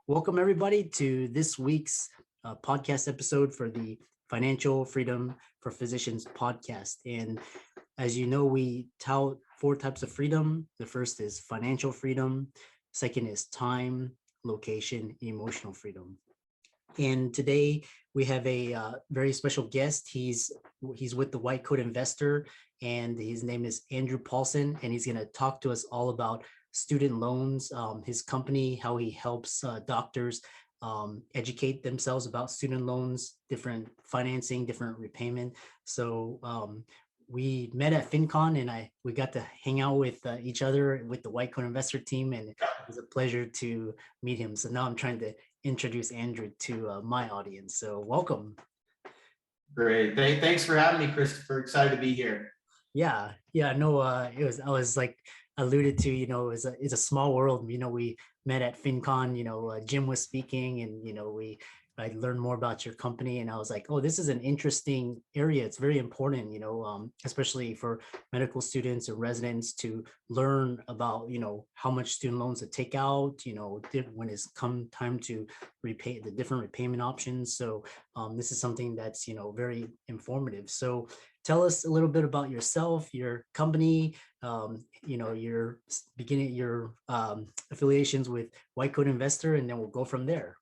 Welcome everybody to this week's podcast episode for the Financial Freedom for Physicians podcast. And as you know, we tout four types of freedom. The first is financial freedom. Second is time, location, emotional freedom. And today we have a very special guest. He's with the White Coat Investor, and his name is Andrew Paulson, and he's going to talk to us all about student loans, his company, how he helps doctors educate themselves about student loans, different financing, different repayment. So we met at FinCon, and we got to hang out with each other with the White Coat Investor team, and it was a pleasure to meet him. So now I'm trying to introduce Andrew to my audience. So welcome. Great. Thanks for having me, Christopher. Excited to be here. Yeah. No, I was like alluded to, it's a small world. We met at FinCon, Jim was speaking, and, I learned more about your company, and I was like, oh, this is an interesting area. It's very important, especially for medical students or residents to learn about, how much student loans to take out, when it's come time to repay, the different repayment options. So this is something that's, very informative. So tell us a little bit about yourself, your company, your beginning, your affiliations with White Coat Investor, and then we'll go from there.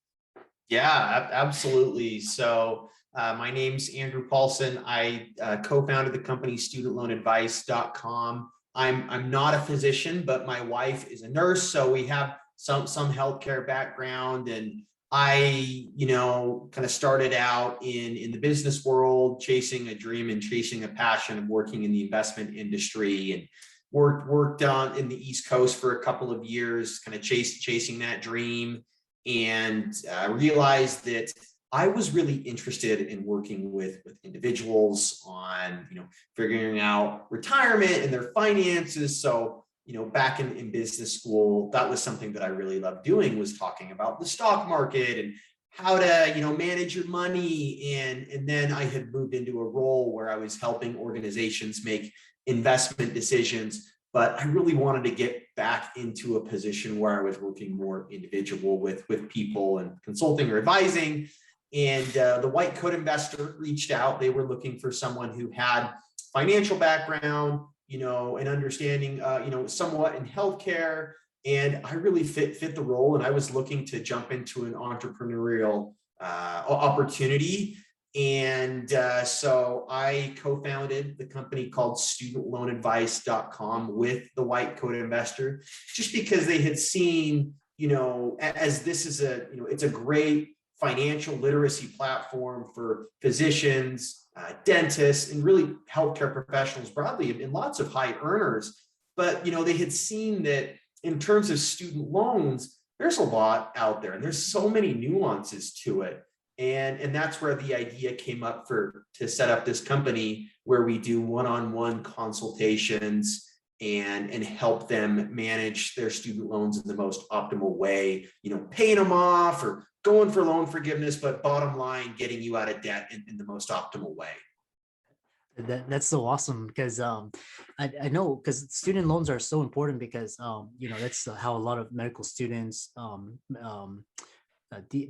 Yeah, absolutely. So my name's Andrew Paulson. I co-founded the company studentloanadvice.com. I'm not a physician, but my wife is a nurse, so we have some healthcare background, and I, kind of started out in the business world, chasing a dream and chasing a passion of working in the investment industry, and worked on in the East Coast for a couple of years, kind of chasing that dream, and realized that I was really interested in working with individuals on, figuring out retirement and their finances. So, back in business school, that was something that I really loved doing, was talking about the stock market and how to, manage your money. And then I had moved into a role where I was helping organizations make investment decisions, but I really wanted to get back into a position where I was working more individual with people and consulting or advising. And the White Coat Investor reached out. They were looking for someone who had financial background, and understanding, somewhat in healthcare. And I really fit the role. And I was looking to jump into an entrepreneurial opportunity. And so I co-founded the company called studentloanadvice.com with the White Coat Investor, just because they had seen, as this is it's a great financial literacy platform for physicians, dentists, and really healthcare professionals broadly, and lots of high earners. But, they had seen that in terms of student loans, there's a lot out there, and there's so many nuances to it. And that's where the idea came up to set up this company where we do one-on-one consultations and help them manage their student loans in the most optimal way, paying them off or going for loan forgiveness, but bottom line, getting you out of debt in the most optimal way. That's so awesome, because I know, because student loans are so important, because that's how a lot of medical students,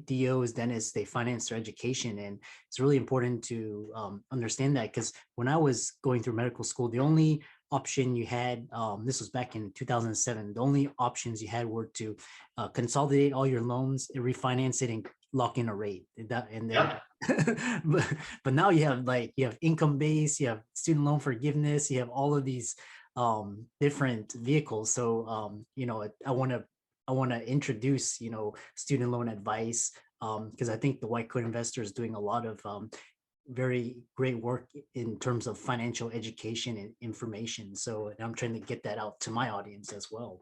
DOs, dentists, they finance their education. And it's really important to understand that, because when I was going through medical school, the only option you had, this was back in 2007, the only options you had were to consolidate all your loans, refinance it, and lock in a rate. But now you have income base, you have student loan forgiveness, you have all of these different vehicles. So I want to introduce, student loan advice, because I think the White Coat Investor is doing a lot of very great work in terms of financial education and information. So I'm trying to get that out to my audience as well.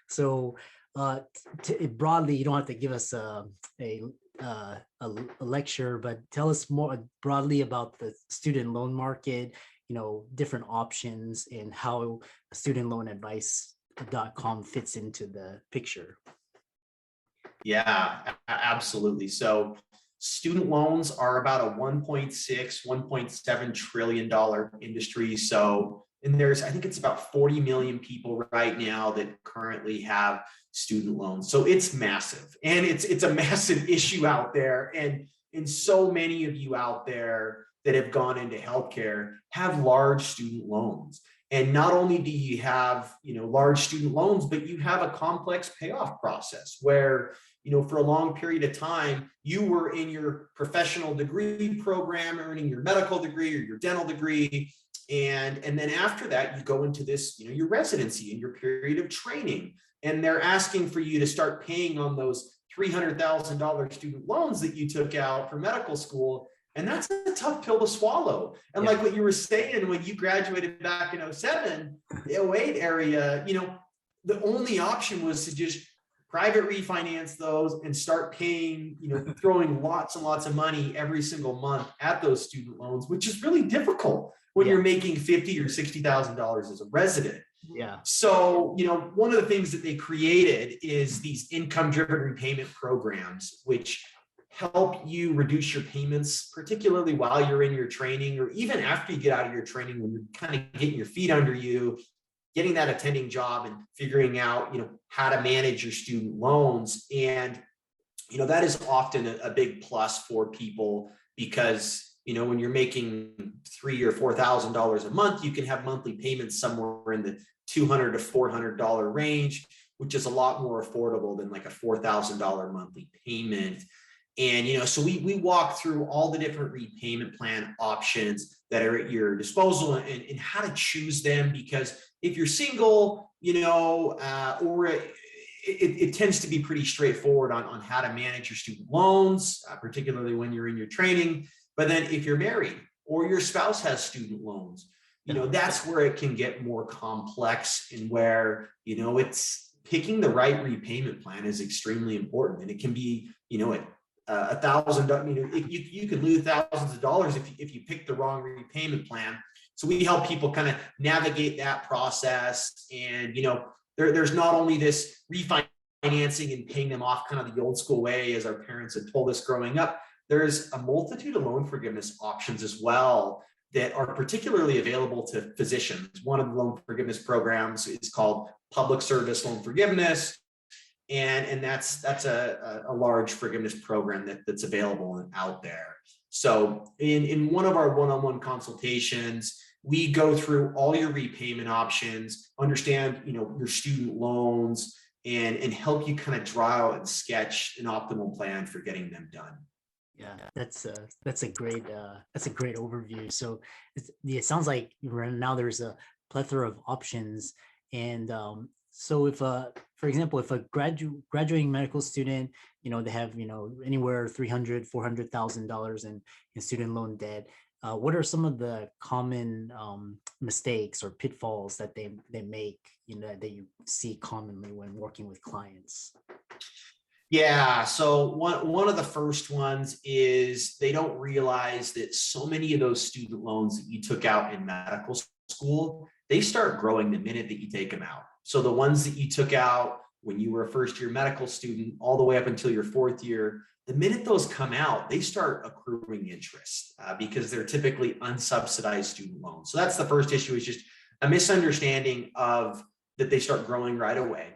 So broadly, you don't have to give us a lecture, but tell us more broadly about the student loan market, different options, and how studentloanadvice.com fits into the picture. Yeah, absolutely. So student loans are about a $1.6, $1.7 trillion industry. So And there's, I think it's about 40 million people right now that currently have student loans. So it's massive, and it's a massive issue out there. And so many of you out there that have gone into healthcare have large student loans. And not only do you have, large student loans, but you have a complex payoff process where, for a long period of time, you were in your professional degree program, earning your medical degree or your dental degree. And then after that, you go into this, your residency and your period of training. And they're asking for you to start paying on those $300,000 student loans that you took out for medical school. And that's a tough pill to swallow. And like what you were saying, when you graduated back in 07, the 08 area, the only option was to just private refinance those and start paying, throwing lots and lots of money every single month at those student loans, which is really difficult when you're making $50,000 or $60,000 as a resident. Yeah. So, one of the things that they created is these income-driven repayment programs, which help you reduce your payments, particularly while you're in your training, or even after you get out of your training, when you're kind of getting your feet under you, getting that attending job and figuring out, how to manage your student loans. And, that is often a big plus for people because, when you're making $3,000 or $4,000 a month, you can have monthly payments somewhere in the $200 to $400 range, which is a lot more affordable than like a $4,000 monthly payment. And, so we walk through all the different repayment plan options that are at your disposal and how to choose them, because if you're single, or it tends to be pretty straightforward on how to manage your student loans, particularly when you're in your training. But then if you're married or your spouse has student loans, that's where it can get more complex, and where, it's picking the right repayment plan is extremely important. And it can be, $1,000, you could lose thousands of dollars if you pick the wrong repayment plan. So we help people kind of navigate that process. And, there's not only this refinancing and paying them off kind of the old school way, as our parents had told us growing up. There's a multitude of loan forgiveness options as well that are particularly available to physicians. One of the loan forgiveness programs is called Public Service Loan Forgiveness. And that's a large forgiveness program that's available and out there. So in one of our one-on-one consultations, we go through all your repayment options, understand, your student loans, and help you kind of draw out and sketch an optimal plan for getting them done. Yeah, that's a great overview. So it sounds like right now there's a plethora of options. And so if for example, if a graduating medical student, they have, anywhere $300,000, $400,000 in student loan debt, what are some of the common mistakes or pitfalls that they make, that you see commonly when working with clients? Yeah, so one of the first ones is they don't realize that so many of those student loans that you took out in medical school, they start growing the minute that you take them out. So the ones that you took out when you were a first year medical student all the way up until your fourth year, the minute those come out, they start accruing interest because they're typically unsubsidized student loans. So that's the first issue, is just a misunderstanding of that they start growing right away.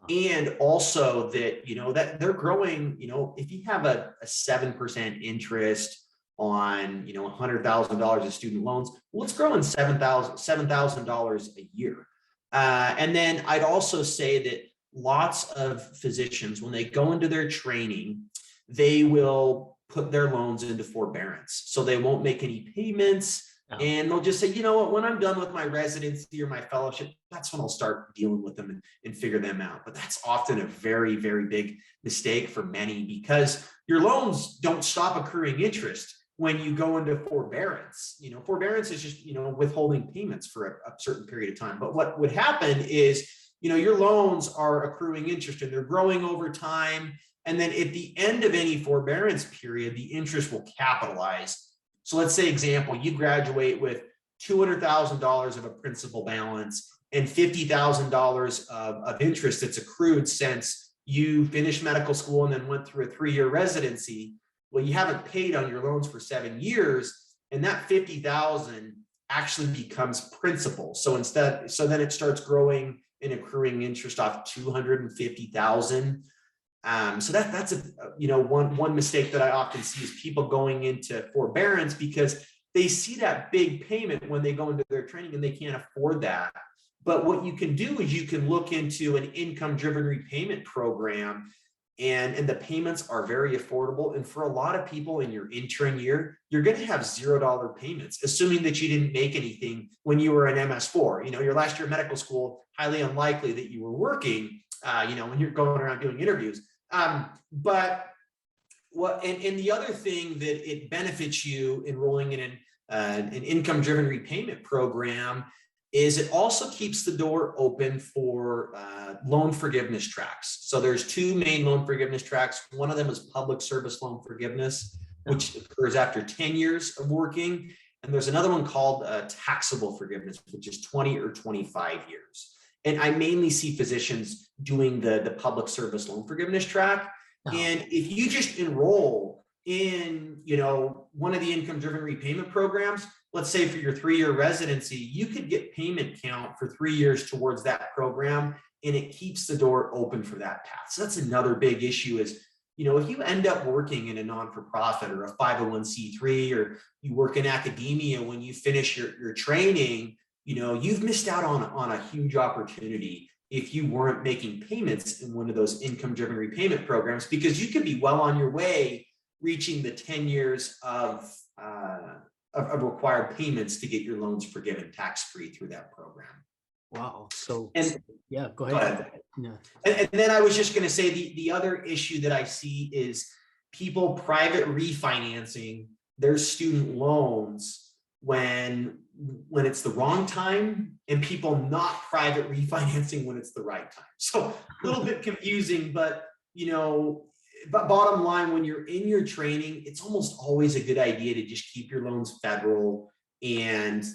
And also that, that they're growing, if you have a 7% interest on, $100,000 of student loans, well, it's growing $7,000 a year. And then I'd also say that lots of physicians, when they go into their training, they will put their loans into forbearance. So they won't make any payments. And they'll just say, when I'm done with my residency or my fellowship, that's when I'll start dealing with them and figure them out. But that's often a very, very big mistake for many, because your loans don't stop accruing interest when you go into forbearance. Forbearance is just, withholding payments for a certain period of time. But what would happen is, your loans are accruing interest and they're growing over time. And then at the end of any forbearance period, the interest will capitalize. So let's say, example, you graduate with $200,000 of a principal balance and $50,000 of interest that's accrued since you finished medical school and then went through a 3-year residency. Well, you haven't paid on your loans for 7 years, and that $50,000 actually becomes principal. So then it starts growing and accruing interest off 250,000. So that's one mistake that I often see is people going into forbearance because they see that big payment when they go into their training and they can't afford that. But what you can do is you can look into an income-driven repayment program, and the payments are very affordable. And for a lot of people in your intern year, you're going to have $0 payments, assuming that you didn't make anything when you were an MS4. Your last year of medical school, highly unlikely that you were working, when you're going around doing interviews. But the other thing that it benefits you enrolling in an income-driven repayment program is it also keeps the door open for loan forgiveness tracks. So there's two main loan forgiveness tracks. One of them is public service loan forgiveness, which occurs after 10 years of working. And there's another one called taxable forgiveness, which is 20 or 25 years. And I mainly see physicians doing the public service loan forgiveness track. And if you just enroll in, one of the income-driven repayment programs, let's say for your 3-year residency, you could get payment count for 3 years towards that program, and it keeps the door open for that path. So that's another big issue is, if you end up working in a non-for-profit or a 501c3, or you work in academia, when you finish your training, you've missed out on a huge opportunity if you weren't making payments in one of those income-driven repayment programs, because you could be well on your way reaching the 10 years of required payments to get your loans forgiven tax-free through that program. Wow. So yeah, go ahead. Yeah. And then I was just going to say the other issue that I see is people private refinancing their student loans when it's the wrong time, and people not private refinancing when it's the right time. So a little bit confusing, but but bottom line, when you're in your training, it's almost always a good idea to just keep your loans federal and,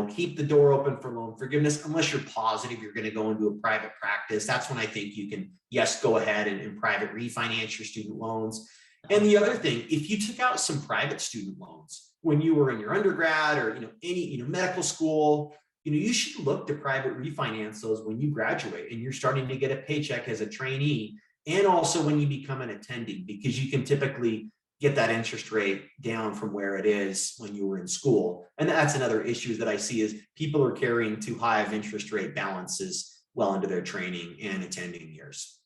keep the door open for loan forgiveness, unless you're positive you're going to go into a private practice. That's when I think you can, yes, go ahead and private refinance your student loans. And the other thing, if you took out some private student loans when you were in your undergrad or, any, medical school, you should look to private refinance those when you graduate and you're starting to get a paycheck as a trainee, and also when you become an attending, because you can typically get that interest rate down from where it is when you were in school. And that's another issue that I see is people are carrying too high of interest rate balances well into their training and attending years.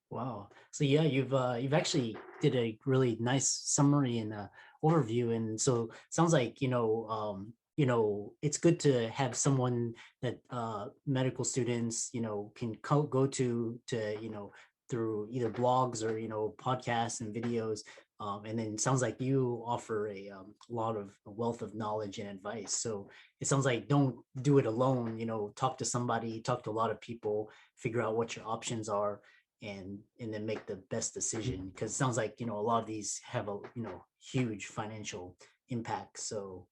Wow. So yeah, you've actually did a really nice summary and overview. And so it sounds like, it's good to have someone that medical students, can go to, through either blogs or, podcasts and videos. And then it sounds like you offer a lot of wealth of knowledge and advice. So it sounds like don't do it alone, talk to somebody, talk to a lot of people, figure out what your options are, and then make the best decision. Because it sounds like, a lot of these have a, huge financial impact. So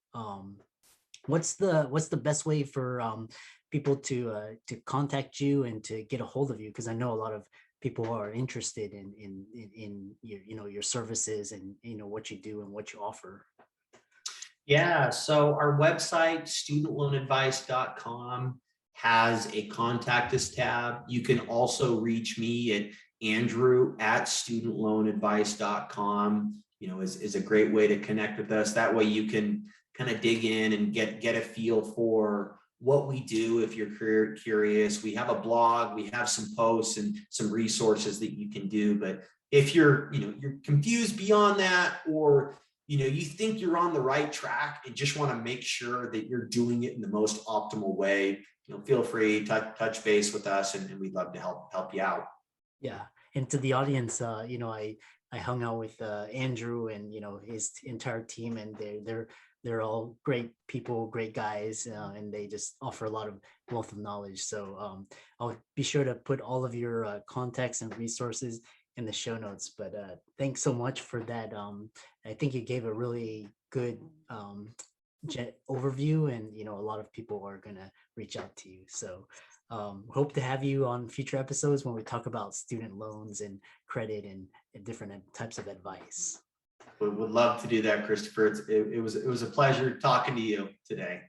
what's the best way for people to contact you and to get a hold of you? Because I know a lot of people are interested in your services and what you do and what you offer. Yeah, so our website, studentloanadvice.com, has a contact us tab. You can also reach me at andrew@studentloanadvice.com, is a great way to connect with us. That way you can kind of dig in and get a feel for what we do. If you're curious, we have a blog, we have some posts and some resources that you can do. But if you're confused beyond that, or you think you're on the right track and just want to make sure that you're doing it in the most optimal way, feel free to touch base with us, and we'd love to help you out. Yeah. And to the audience, I hung out with Andrew and his entire team, and they're all great people, great guys, and they just offer a lot of wealth of knowledge. So I'll be sure to put all of your contacts and resources in the show notes. But thanks so much for that. I think you gave a really good overview, and a lot of people are gonna reach out to you. So hope to have you on future episodes when we talk about student loans and credit and different types of advice. Would love to do that, Christopher. It was a pleasure talking to you today.